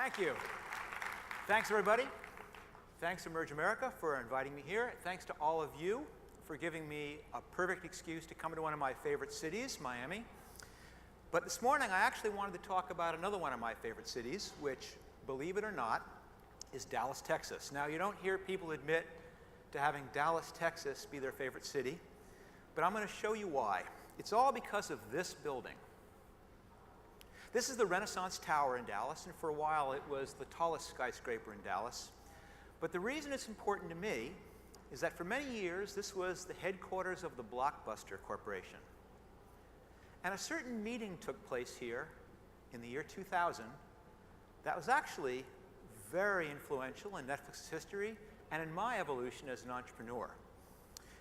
Thank you. Thanks, everybody. Thanks, eMerge America, for inviting me here. Thanks to all of you for giving me a perfect excuse to come to one of my favorite cities, Miami. But this morning, I actually wanted to talk about another one of my favorite cities, which, believe it or not, is Dallas, Texas. Now, you don't hear people admit to having Dallas, Texas be their favorite city, but I'm going to show you why. It's all because of this building. This is the Renaissance Tower in Dallas, and for a while it was the tallest skyscraper in Dallas. But the reason it's important to me is that for many years this was the headquarters of the Blockbuster Corporation. And a certain meeting took place here in the year 2000 that was actually very influential in Netflix's history and in my evolution as an entrepreneur.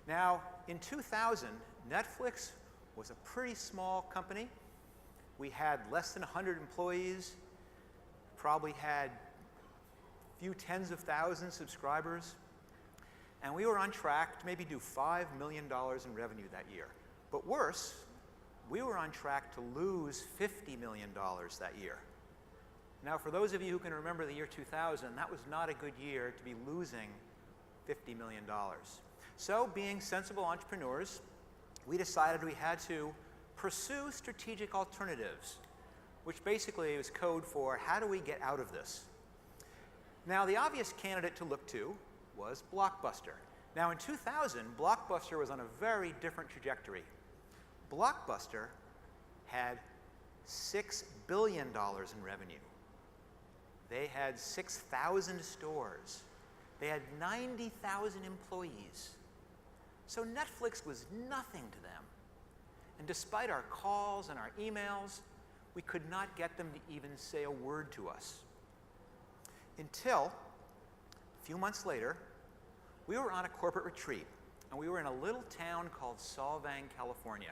Now, in 2000, Netflix was a pretty small company. We had less than 100 employees, probably had a few tens of thousands of subscribers, and we were on track to maybe do $5 million in revenue that year. But worse, we were on track to lose $50 million that year. Now, for those of you who can remember the year 2000, that was not a good year to be losing $50 million. So, being sensible entrepreneurs, we decided we had to pursue strategic alternatives, which basically is code for how do we get out of this? Now, the obvious candidate to look to was Blockbuster. Now, in 2000, Blockbuster was on a very different trajectory. Blockbuster had $6 billion in revenue. They had 6,000 stores. They had 90,000 employees. So Netflix was nothing to them. And despite our calls and our emails, we could not get them to even say a word to us. Until, a few months later, we were on a corporate retreat, and we were in a little town called Solvang, California.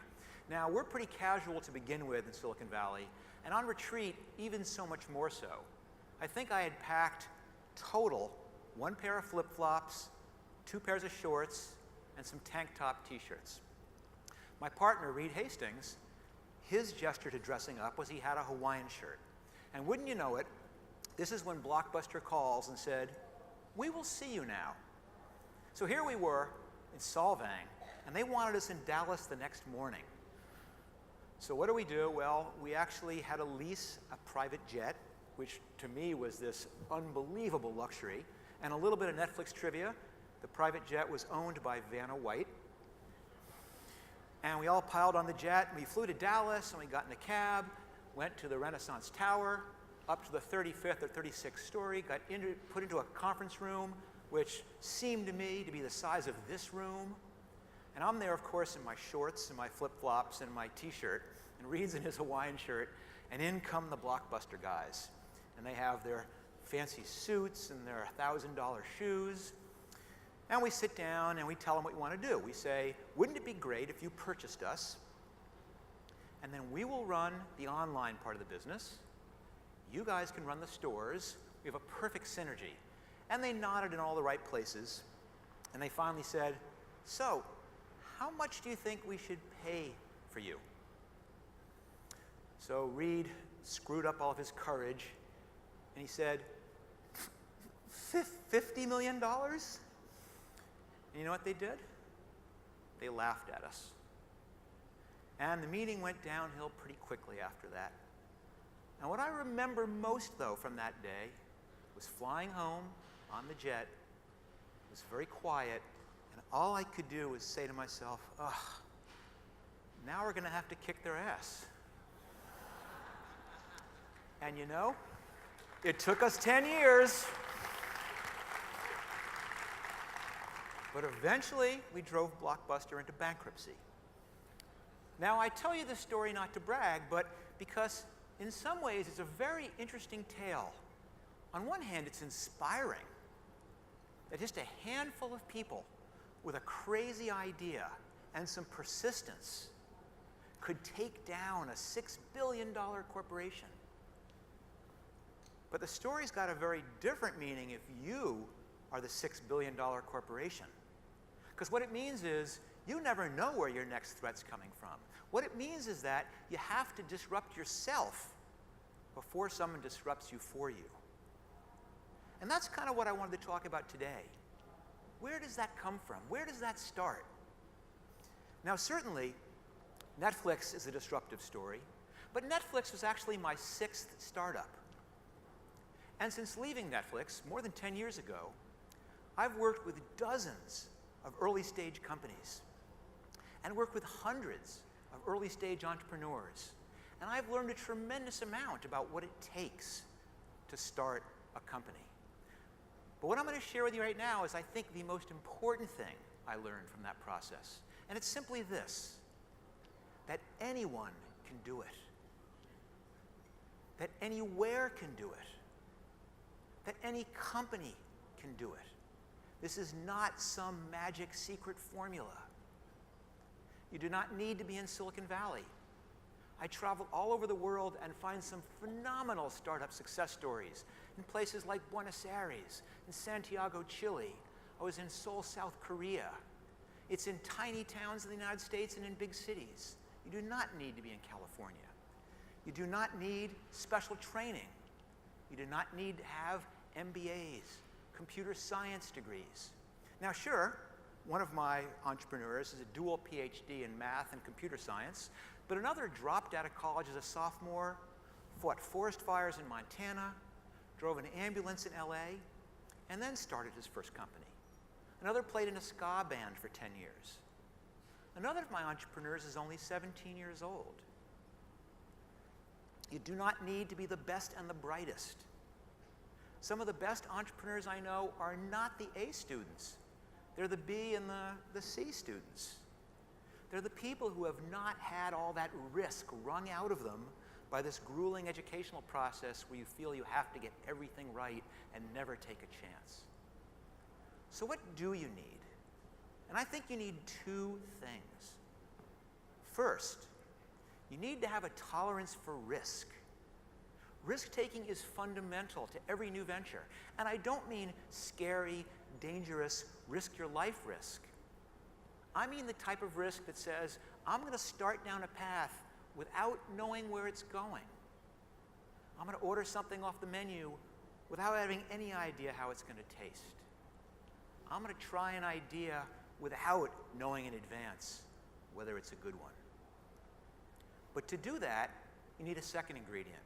Now, we're pretty casual to begin with in Silicon Valley, and on retreat, even so much more so. I think I had packed total 1 pair of flip-flops, 2 pairs of shorts, and some tank top t-shirts. My partner, Reed Hastings, his gesture to dressing up was he had a Hawaiian shirt. And wouldn't you know it, this is when Blockbuster calls and said, "We will see you now." So here we were in Solvang, and they wanted us in Dallas the next morning. So what do? Well, we actually had to lease a private jet, which to me was this unbelievable luxury. And a little bit of Netflix trivia, the private jet was owned by Vanna White. And we all piled on the jet, and we flew to Dallas, and we got in a cab, went to the Renaissance Tower, up to the 35th or 36th story, got put into a conference room, which seemed to me to be the size of this room. And I'm there, of course, in my shorts and my flip-flops and my t-shirt, and Reed's in his Hawaiian shirt, and in come the Blockbuster guys. And they have their fancy suits and their $1,000 shoes. And we sit down and we tell them what we want to do. We say, wouldn't it be great if you purchased us, and then we will run the online part of the business. You guys can run the stores. We have a perfect synergy. And they nodded in all the right places. And they finally said, so, how much do you think we should pay for you? So Reed screwed up all of his courage, and he said, $50 million? And you know what they did? They laughed at us. And the meeting went downhill pretty quickly after that. And what I remember most, though, from that day was flying home on the jet. It was very quiet, and all I could do was say to myself, ugh, now we're going to have to kick their ass. And you know, it took us 10 years. But eventually, we drove Blockbuster into bankruptcy. Now, I tell you this story not to brag, but because in some ways it's a very interesting tale. On one hand, it's inspiring that just a handful of people with a crazy idea and some persistence could take down a $6 billion corporation. But the story's got a very different meaning if you are the $6 billion corporation. Because what it means is you never know where your next threat's coming from. What it means is that you have to disrupt yourself before someone disrupts you for you. And that's kind of what I wanted to talk about today. Where does that come from? Where does that start? Now, certainly, Netflix is a disruptive story, but Netflix was actually my 6th startup. And since leaving Netflix more than 10 years ago, I've worked with dozens of early-stage companies and worked with hundreds of early-stage entrepreneurs. And I've learned a tremendous amount about what it takes to start a company. But what I'm going to share with you right now is, I think, the most important thing I learned from that process. And it's simply this: that anyone can do it. That anywhere can do it. That any company can do it. This is not some magic secret formula. You do not need to be in Silicon Valley. I travel all over the world and find some phenomenal startup success stories in places like Buenos Aires, in Santiago, Chile. I was in Seoul, South Korea. It's in tiny towns in the United States and in big cities. You do not need to be in California. You do not need special training. You do not need to have MBAs, computer science degrees. Now, sure, one of my entrepreneurs is a dual PhD in math and computer science, but another dropped out of college as a sophomore, fought forest fires in Montana, drove an ambulance in LA, and then started his first company. Another played in a ska band for 10 years. Another of my entrepreneurs is only 17 years old. You do not need to be the best and the brightest. Some of the best entrepreneurs I know are not the A students. They're the B and the C students. They're the people who have not had all that risk wrung out of them by this grueling educational process where you feel you have to get everything right and never take a chance. So what do you need? And I think you need two things. First, you need to have a tolerance for risk. Risk-taking is fundamental to every new venture. And I don't mean scary, dangerous, risk-your-life risk. I mean the type of risk that says, I'm going to start down a path without knowing where it's going. I'm going to order something off the menu without having any idea how it's going to taste. I'm going to try an idea without knowing in advance whether it's a good one. But to do that, you need a second ingredient.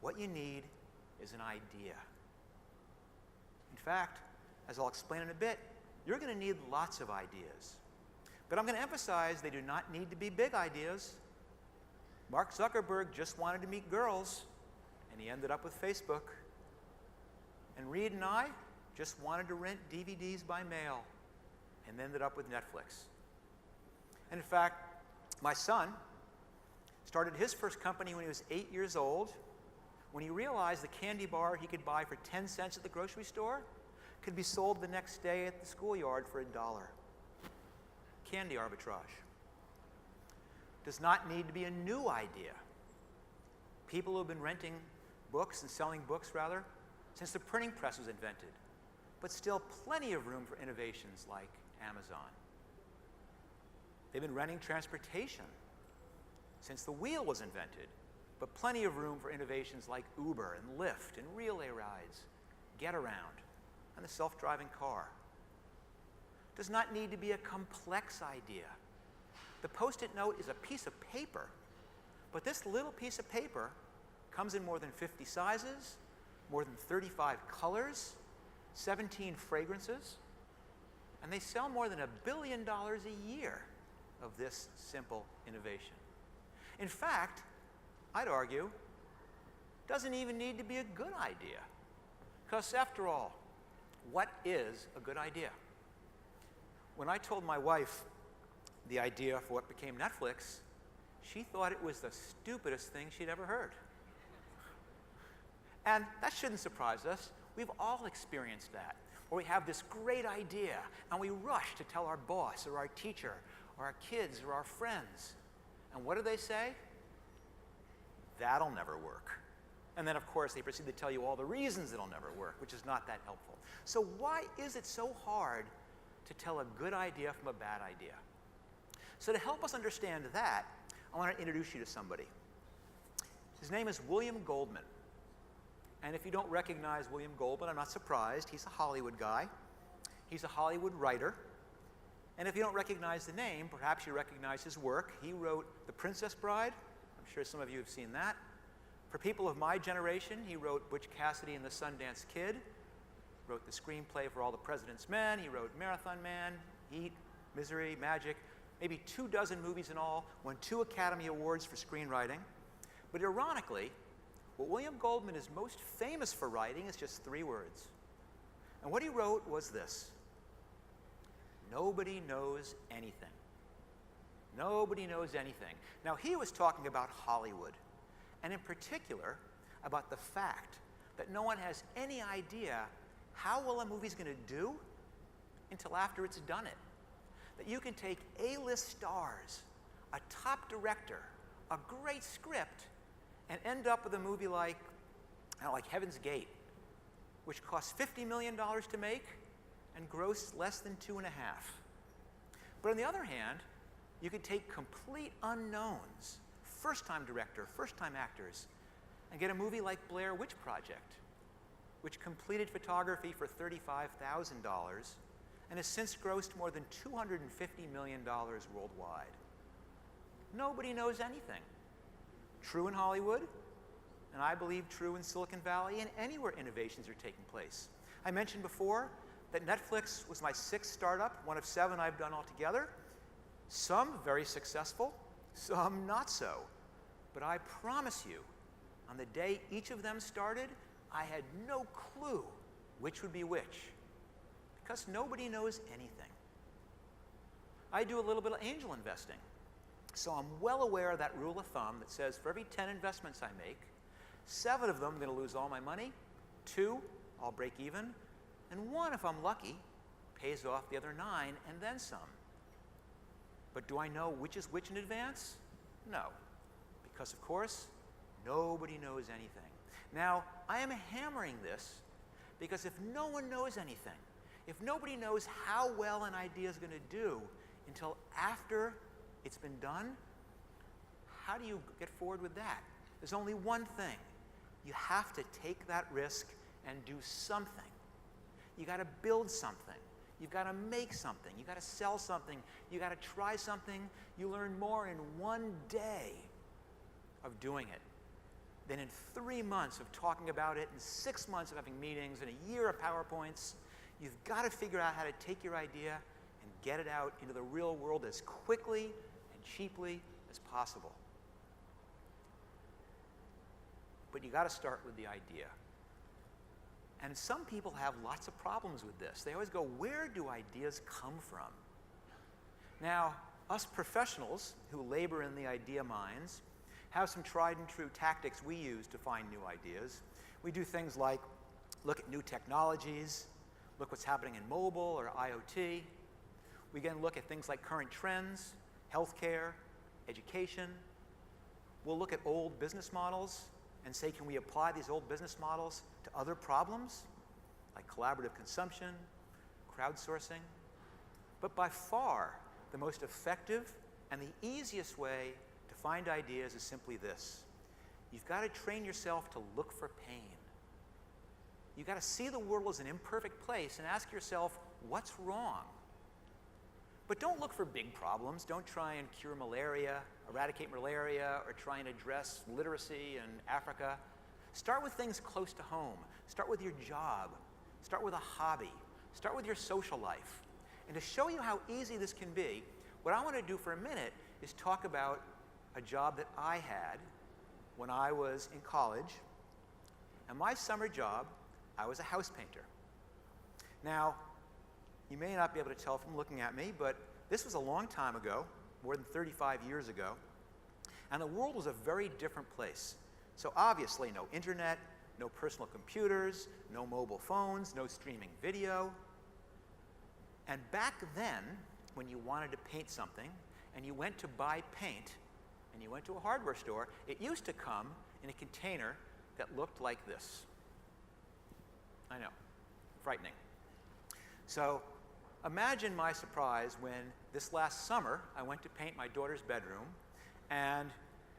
What you need is an idea. In fact, as I'll explain in a bit, you're going to need lots of ideas. But I'm going to emphasize they do not need to be big ideas. Mark Zuckerberg just wanted to meet girls, and he ended up with Facebook. And Reed and I just wanted to rent DVDs by mail, and ended up with Netflix. And in fact, my son started his first company when he was 8 years old, when he realized the candy bar he could buy for 10 cents at the grocery store could be sold the next day at the schoolyard for $1. Candy arbitrage. Does not need to be a new idea. People who have been renting books and selling books, rather, since the printing press was invented, but still plenty of room for innovations like Amazon. They've been renting transportation since the wheel was invented, but plenty of room for innovations like Uber and Lyft and relay rides, Get-Around, and the self-driving car. Does not need to be a complex idea. The Post-it note is a piece of paper, but this little piece of paper comes in more than 50 sizes, more than 35 colors, 17 fragrances, and they sell more than $1 billion a year of this simple innovation. In fact, I'd argue, doesn't even need to be a good idea. Because after all, what is a good idea? When I told my wife the idea for what became Netflix, she thought it was the stupidest thing she'd ever heard. And that shouldn't surprise us. We've all experienced that, where we have this great idea, and we rush to tell our boss or our teacher or our kids or our friends. And what do they say? That'll never work. And then, of course, they proceed to tell you all the reasons it'll never work, which is not that helpful. So why is it so hard to tell a good idea from a bad idea? So to help us understand that, I want to introduce you to somebody. His name is William Goldman. And if you don't recognize William Goldman, I'm not surprised. He's a Hollywood guy. He's a Hollywood writer. And if you don't recognize the name, perhaps you recognize his work. He wrote The Princess Bride. I'm sure some of you have seen that. For people of my generation, he wrote Butch Cassidy and the Sundance Kid, wrote the screenplay for All the President's Men. He wrote Marathon Man, Heat, Misery, Magic, maybe 24 movies in all, won 2 Academy Awards for screenwriting. But ironically, what William Goldman is most famous for writing is just 3 words. And what he wrote was this: nobody knows anything. Nobody knows anything. Now, he was talking about Hollywood, and in particular, about the fact that no one has any idea how well a movie's going to do until after it's done it. That you can take A-list stars, a top director, a great script, and end up with a movie like, like Heaven's Gate, which costs $50 million to make and grossed less than 2.5. But on the other hand, you could take complete unknowns, first-time director, first-time actors, and get a movie like Blair Witch Project, which completed photography for $35,000 and has since grossed more than $250 million worldwide. Nobody knows anything. True in Hollywood, and I believe true in Silicon Valley and anywhere innovations are taking place. I mentioned before that Netflix was my 6th startup, one of 7 I've done altogether. Some very successful, some not so. But I promise you, on the day each of them started, I had no clue which would be which, because nobody knows anything. I do a little bit of angel investing, so I'm well aware of that rule of thumb that says for every 10 investments I make, 7 of them I'm going to lose all my money, 2 I'll break even, and 1, if I'm lucky, pays off the other 9 and then some. But do I know which is which in advance? No, because of course, nobody knows anything. Now, I am hammering this because if no one knows anything, if nobody knows how well an idea is going to do until after it's been done, how do you get forward with that? There's only one thing. You have to take that risk and do something. You got to build something. You've got to make something. You've got to sell something. You've got to try something. You learn more in 1 day of doing it than in 3 months of talking about it, and 6 months of having meetings, and a year of PowerPoints. You've got to figure out how to take your idea and get it out into the real world as quickly and cheaply as possible. But you got to start with the idea. And some people have lots of problems with this. They always go, where do ideas come from? Now, us professionals who labor in the idea mines have some tried and true tactics we use to find new ideas. We do things like look at new technologies, look what's happening in mobile or IoT. We again look at things like current trends, healthcare, education. We'll look at old business models and say, can we apply these old business models to other problems, like collaborative consumption, crowdsourcing? But by far, the most effective and the easiest way to find ideas is simply this. You've got to train yourself to look for pain. You've got to see the world as an imperfect place and ask yourself, what's wrong? But don't look for big problems. Don't try and cure malaria, eradicate malaria, or try and address literacy in Africa. Start with things close to home. Start with your job. Start with a hobby. Start with your social life. And to show you how easy this can be, what I want to do for a minute is talk about a job that I had when I was in college. And my summer job, I was a house painter. Now, you may not be able to tell from looking at me, but this was a long time ago, more than 35 years ago, and the world was a very different place. So obviously no internet, no personal computers, no mobile phones, no streaming video. And back then, when you wanted to paint something, and you went to buy paint, and you went to a hardware store, it used to come in a container that looked like this. I know, frightening. So imagine my surprise when this last summer I went to paint my daughter's bedroom, and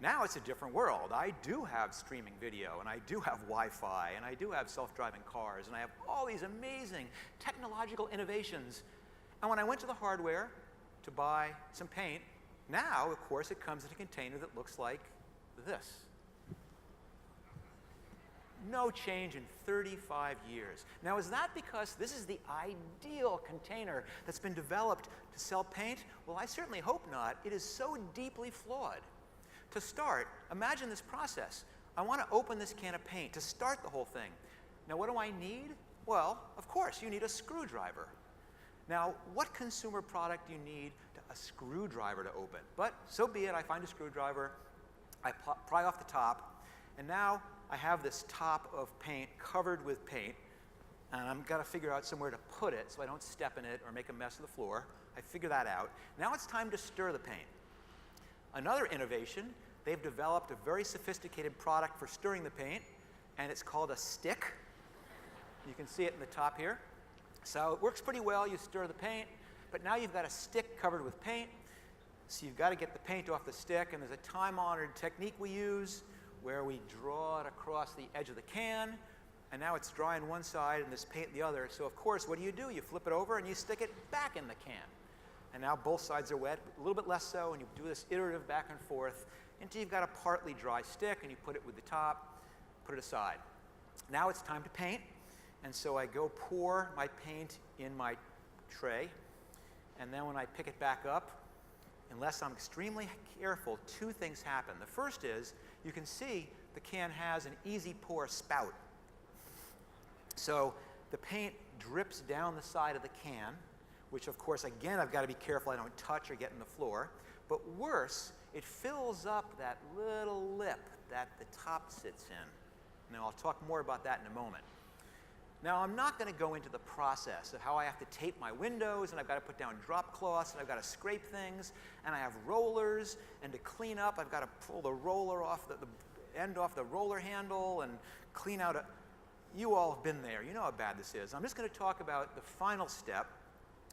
Now it's a different world. I do have streaming video, and I do have Wi-Fi, and I do have self-driving cars, and I have all these amazing technological innovations. And when I went to the hardware to buy some paint, now, of course, it comes in a container that looks like this. No change in 35 years. Now, is that because this is the ideal container that's been developed to sell paint? Well, I certainly hope not. It is so deeply flawed. To start, imagine this process. I want to open this can of paint to start the whole thing. Now, what do I need? Well, of course, you need a screwdriver. Now, what consumer product do you need a screwdriver to open? But so be it. I find a screwdriver. I pry off the top. And now I have this top of paint covered with paint. And I've got to figure out somewhere to put it so I don't step in it or make a mess of the floor. I figure that out. Now it's time to stir the paint. Another innovation, they've developed a very sophisticated product for stirring the paint, and it's called a stick. You can see it in the top here. So it works pretty well. You stir the paint, but now you've got a stick covered with paint. So you've got to get the paint off the stick, and there's a time-honored technique we use where we draw it across the edge of the can, and now it's dry on one side and there's paint the other. So of course, what do? You flip it over and you stick it back in the can. And now both sides are wet, a little bit less so, and you do this iterative back and forth until you've got a partly dry stick, and you put it with the top, put it aside. Now it's time to paint, and so I go pour my paint in my tray, and then when I pick it back up, unless I'm extremely careful, two things happen. The first is, you can see the can has an easy pour spout. So the paint drips down the side of the can, which of course, again, I've got to be careful I don't touch or get in the floor. But worse, it fills up that little lip that the top sits in. Now, I'll talk more about that in a moment. Now, I'm not going to go into the process of how I have to tape my windows, and I've got to put down drop cloths, and I've got to scrape things, and I have rollers, and to clean up, I've got to pull the roller off, the end off the roller handle, and clean out a... You all have been there. You know how bad this is. I'm just going to talk about the final step,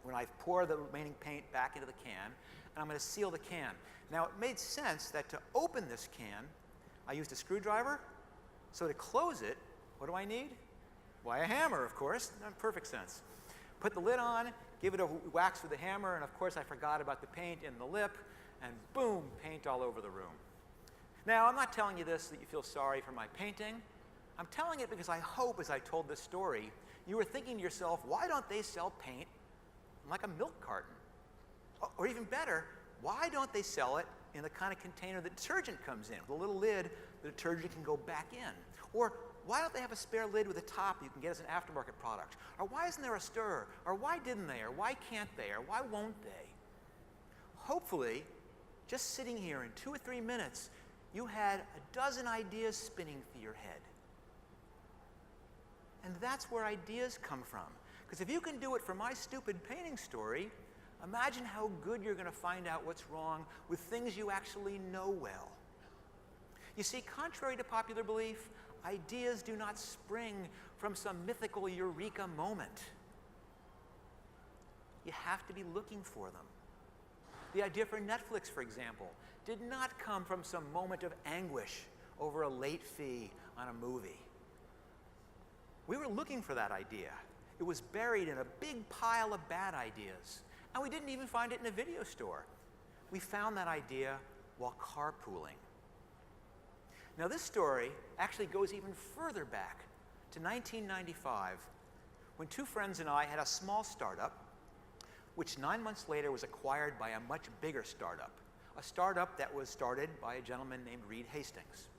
when I pour the remaining paint back into the can, and I'm going to seal the can. Now, it made sense that to open this can, I used a screwdriver. So to close it, what do I need? Why, a hammer, of course. Perfect sense. Put the lid on, give it a wax with the hammer, and of course I forgot about the paint in the lip, and boom, paint all over the room. Now, I'm not telling you this so that you feel sorry for my painting. I'm telling it because I hope, as I told this story, you were thinking to yourself, why don't they sell paint like a milk carton? Or even better, why don't they sell it in the kind of container that detergent comes in? With a little lid, the detergent can go back in. Or why don't they have a spare lid with a top you can get as an aftermarket product? Or why isn't there a stirrer? Or why didn't they? Or why can't they? Or why won't they? Hopefully, just sitting here in 2 or 3 minutes, you had a dozen ideas spinning through your head. And that's where ideas come from. Because if you can do it for my stupid painting story, imagine how good you're going to find out what's wrong with things you actually know well. You see, contrary to popular belief, ideas do not spring from some mythical eureka moment. You have to be looking for them. The idea for Netflix, for example, did not come from some moment of anguish over a late fee on a movie. We were looking for that idea. It was buried in a big pile of bad ideas, and we didn't even find it in a video store. We found that idea while carpooling. Now, this story actually goes even further back to 1995, when 2 friends and I had a small startup, which 9 months later was acquired by a much bigger startup, a startup that was started by a gentleman named Reed Hastings.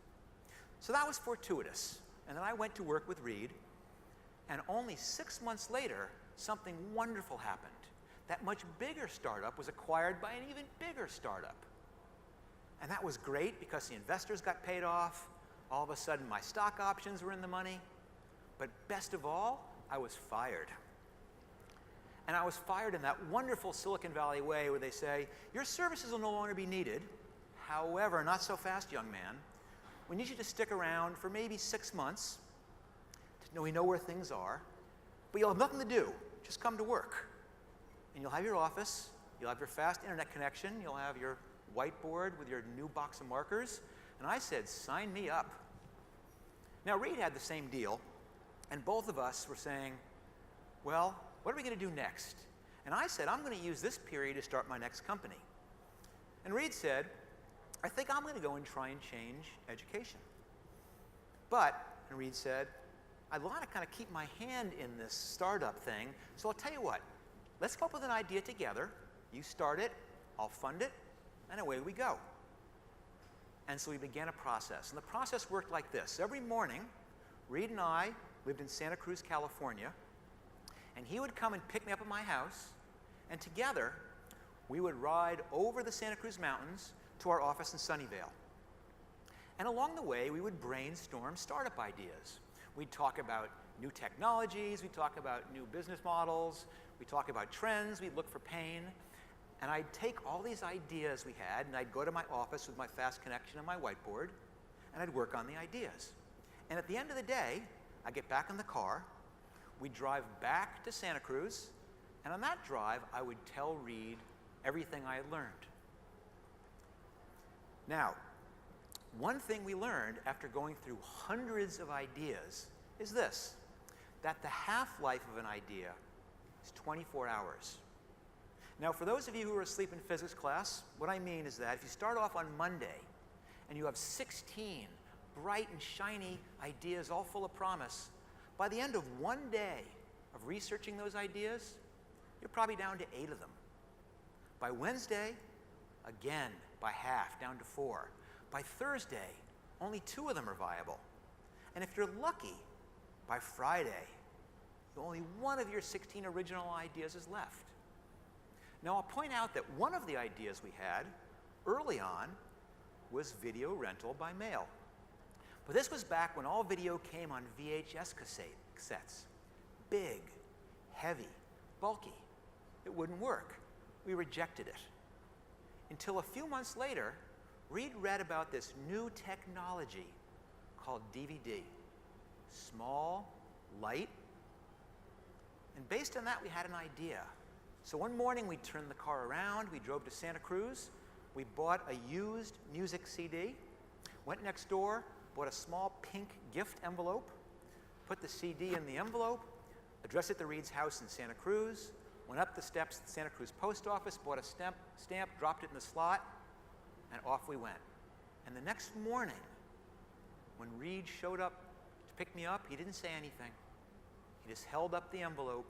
So that was fortuitous, and then I went to work with Reed, and only 6 months later, something wonderful happened. That much bigger startup was acquired by an even bigger startup. And that was great because the investors got paid off. All of a sudden, my stock options were in the money. But best of all, I was fired. And I was fired in that wonderful Silicon Valley way where they say, your services will no longer be needed. However, not so fast, young man. We need you to stick around for maybe 6 months. We know where things are. But you'll have nothing to do. Just come to work. And you'll have your office. You'll have your fast internet connection. You'll have your whiteboard with your new box of markers. And I said, sign me up. Now, Reed had the same deal, and both of us were saying, well, what are we going to do next? And I said, I'm going to use this period to start my next company. And Reed said, I think I'm going to go and try and change education. But, and Reed said, I want to kind of keep my hand in this startup thing, so I'll tell you what, let's come up with an idea together. You start it, I'll fund it, and away we go. And so we began a process. And the process worked like this. Every morning, Reed and I lived in Santa Cruz, California, and he would come and pick me up at my house, and together we would ride over the Santa Cruz Mountains to our office in Sunnyvale. And along the way, we would brainstorm startup ideas. We'd talk about new technologies, we'd talk about new business models, we'd talk about trends, we'd look for pain. And I'd take all these ideas we had, and I'd go to my office with my fast connection and my whiteboard, and I'd work on the ideas. And at the end of the day, I'd get back in the car, we'd drive back to Santa Cruz, and on that drive, I would tell Reed everything I had learned. Now, one thing we learned after going through hundreds of ideas is this, that the half-life of an idea is 24 hours. Now, for those of you who are asleep in physics class, what I mean is that if you start off on Monday and you have 16 bright and shiny ideas all full of promise, by the end of one day of researching those ideas, you're probably down to 8 of them. By Wednesday, again, by half, down to 4. By Thursday, only 2 of them are viable. And if you're lucky, by Friday, only 1 of your 16 original ideas is left. Now, I'll point out that one of the ideas we had early on was video rental by mail. But this was back when all video came on VHS cassettes. Big, heavy, bulky. It wouldn't work. We rejected it. Until a few months later, Reed read about this new technology called DVD. Small, light, and based on that, we had an idea. So one morning, we turned the car around, we drove to Santa Cruz, we bought a used music CD, went next door, bought a small pink gift envelope, put the CD in the envelope, addressed it to Reed's house in Santa Cruz, went up the steps to the Santa Cruz post office, bought a stamp, dropped it in the slot, and off we went. And the next morning, when Reed showed up to pick me up, he didn't say anything. He just held up the envelope,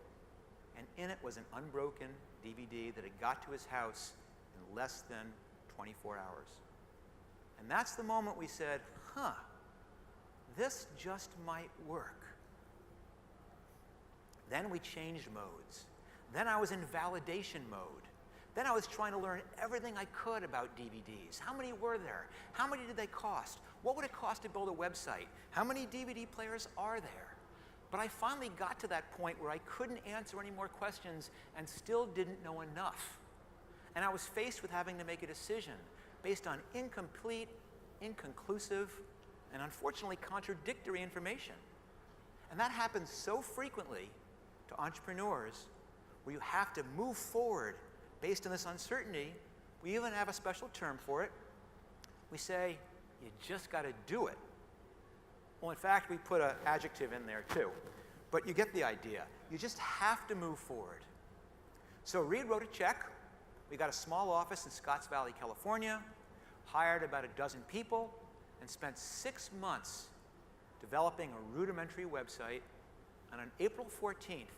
and in it was an unbroken DVD that had got to his house in less than 24 hours. And that's the moment we said, this just might work. Then we changed modes. Then I was in validation mode. Then I was trying to learn everything I could about DVDs. How many were there? How many did they cost? What would it cost to build a website? How many DVD players are there? But I finally got to that point where I couldn't answer any more questions and still didn't know enough. And I was faced with having to make a decision based on incomplete, inconclusive, and unfortunately contradictory information. And that happens so frequently to entrepreneurs where you have to move forward based on this uncertainty. We even have a special term for it. We say, you just got to do it. Well, in fact, we put an adjective in there too. But you get the idea. You just have to move forward. So Reed wrote a check. We got a small office in Scotts Valley, California, hired about a dozen people, and spent 6 months developing a rudimentary website. And on April 14th,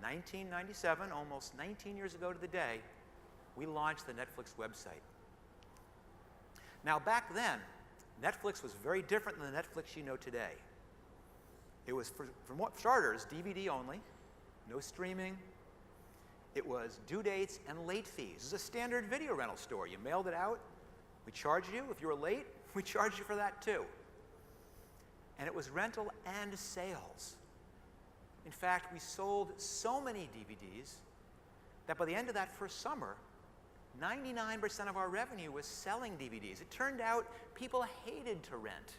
1997, almost 19 years ago to the day, we launched the Netflix website. Now, back then, Netflix was very different than the Netflix you know today. It was, for starters, DVD only, no streaming. It was due dates and late fees. It was a standard video rental store. You mailed it out, we charged you. If you were late, we charged you for that too. And it was rental and sales. In fact, we sold so many DVDs that by the end of that first summer, 99% of our revenue was selling DVDs. It turned out people hated to rent.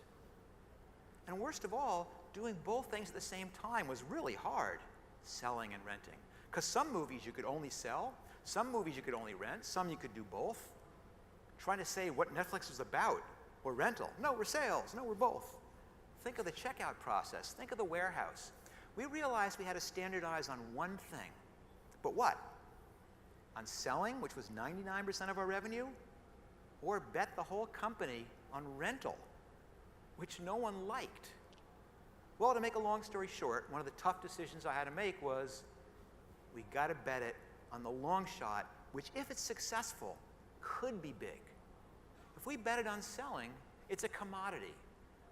And worst of all, doing both things at the same time was really hard, selling and renting. Because some movies you could only sell, some movies you could only rent, some you could do both. Trying to say what Netflix was about We're rental. No, we're sales. No, we're both. Think of the checkout process. Think of the warehouse. We realized we had to standardize on one thing. But what? On selling, which was 99% of our revenue? Or bet the whole company on rental, which no one liked? Well, to make a long story short, one of the tough decisions I had to make was we got to bet it on the long shot, which if it's successful, could be big. If we bet it on selling, it's a commodity.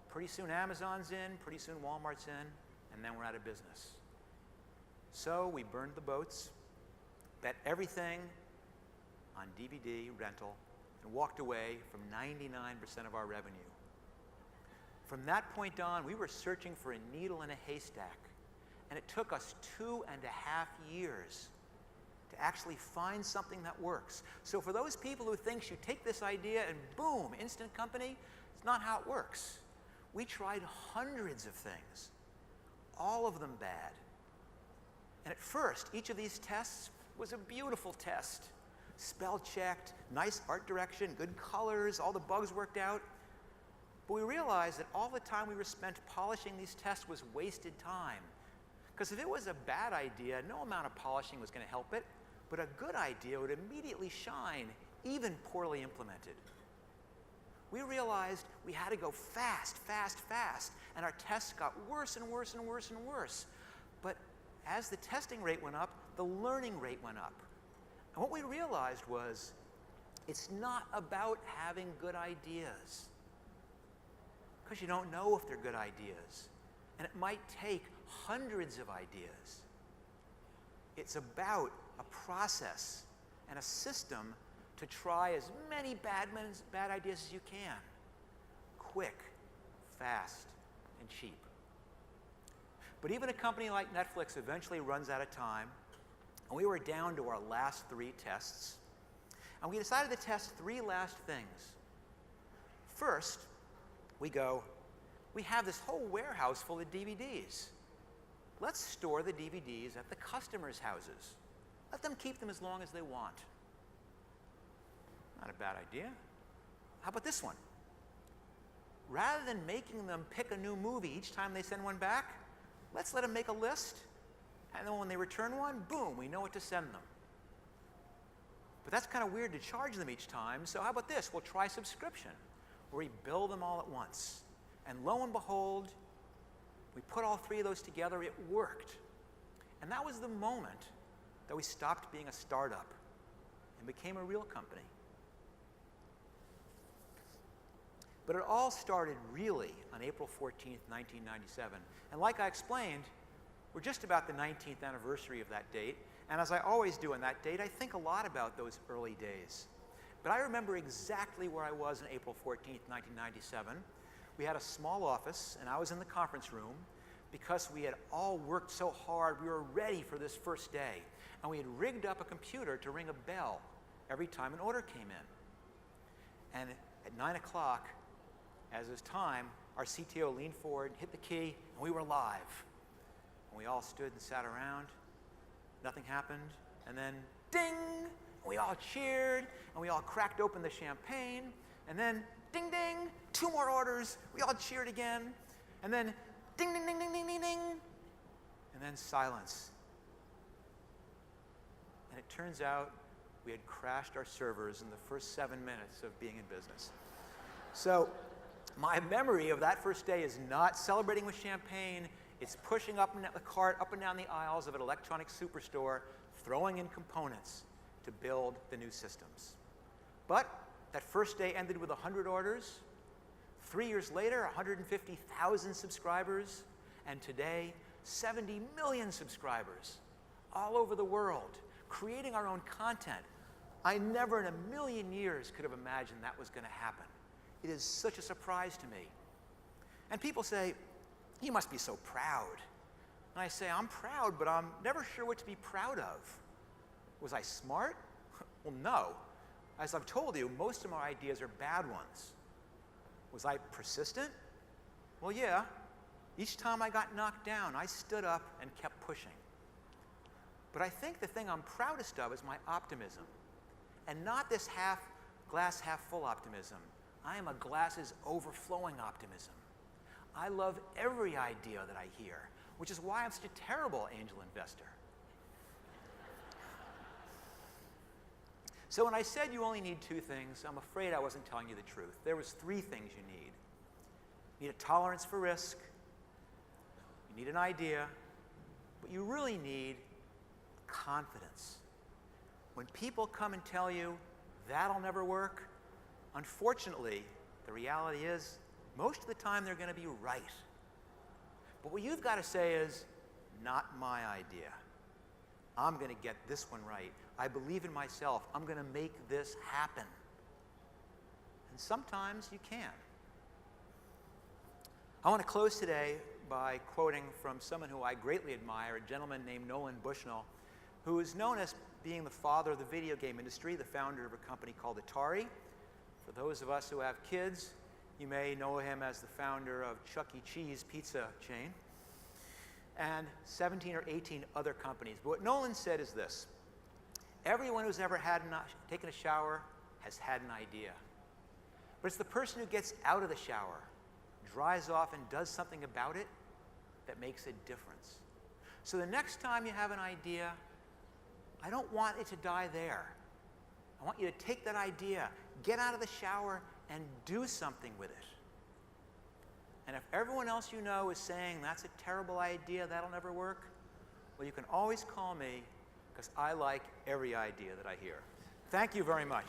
Pretty soon Amazon's in, pretty soon Walmart's in, and then we're out of business. So we burned the boats, bet everything on DVD rental, and walked away from 99% of our revenue. From that point on, we were searching for a needle in a haystack, and it took us 2.5 years to actually find something that works. So for those people who think you take this idea and boom, instant company, it's not how it works. We tried hundreds of things, all of them bad. And at first, each of these tests was a beautiful test. Spell checked, nice art direction, good colors, all the bugs worked out. But we realized that all the time we were spent polishing these tests was wasted time. Because if it was a bad idea, no amount of polishing was going to help it, but a good idea would immediately shine, even poorly implemented. We realized we had to go fast, fast, fast, and our tests got worse and worse and worse and worse. But as the testing rate went up, the learning rate went up. And what we realized was it's not about having good ideas, because you don't know if they're good ideas. And it might take hundreds of ideas. It's about a process and a system to try as many bad ideas as you can. Quick, fast, and cheap. But even a company like Netflix eventually runs out of time, and we were down to our last 3 tests. And we decided to test 3 last things. First, we have this whole warehouse full of DVDs. Let's store the DVDs at the customers' houses. Let them keep them as long as they want. Not a bad idea. How about this one? Rather than making them pick a new movie each time they send one back, let's let them make a list, and then when they return one, boom, we know what to send them. But that's kind of weird to charge them each time, so how about this? We'll try subscription, where we bill them all at once. And lo and behold, we put all 3 of those together, it worked. And that was the moment that we stopped being a startup and became a real company. But it all started really on April 14th, 1997. And like I explained, we're just about the 19th anniversary of that date. And as I always do on that date, I think a lot about those early days. But I remember exactly where I was on April 14th, 1997. We had a small office, and I was in the conference room because we had all worked so hard. We were ready for this first day. And we had rigged up a computer to ring a bell every time an order came in. And at 9 o'clock, as it was time, our CTO leaned forward, hit the key, and we were live. And we all stood and sat around. Nothing happened. And then, ding! We all cheered, and we all cracked open the champagne. And then, ding, ding, 2 more orders. We all cheered again. And then, ding, ding, ding, ding, ding, ding, ding. And then silence. And it turns out we had crashed our servers in the first 7 minutes of being in business. So my memory of that first day is not celebrating with champagne. It's pushing up the cart up and down the aisles of an electronic superstore, throwing in components to build the new systems. But that first day ended with 100 orders. 3 years later, 150,000 subscribers. And today, 70 million subscribers all over the world, creating our own content. I never in a million years could have imagined that was going to happen. It is such a surprise to me. And people say, you must be so proud. And I say, I'm proud, but I'm never sure what to be proud of. Was I smart? Well, no. As I've told you, most of my ideas are bad ones. Was I persistent? Well, yeah. Each time I got knocked down, I stood up and kept pushing. But I think the thing I'm proudest of is my optimism. And not this glass half full optimism, I am a glasses overflowing optimism. I love every idea that I hear, which is why I'm such a terrible angel investor. So when I said you only need 2 things, I'm afraid I wasn't telling you the truth. There was 3 things you need. You need a tolerance for risk, you need an idea, but you really need confidence. When people come and tell you that'll never work, unfortunately, the reality is most of the time they're going to be right. But what you've got to say is, not my idea. I'm going to get this one right. I believe in myself. I'm going to make this happen. And sometimes you can. I want to close today by quoting from someone who I greatly admire, a gentleman named Nolan Bushnell, who is known as being the father of the video game industry, the founder of a company called Atari. For those of us who have kids, you may know him as the founder of Chuck E. Cheese pizza chain, and 17 or 18 other companies. But what Nolan said is this: everyone who's ever taken a shower has had an idea. But it's the person who gets out of the shower, dries off, and does something about it that makes a difference. So the next time you have an idea, I don't want it to die there. I want you to take that idea, get out of the shower, and do something with it. And if everyone else you know is saying that's a terrible idea, that'll never work, well, you can always call me, because I like every idea that I hear. Thank you very much.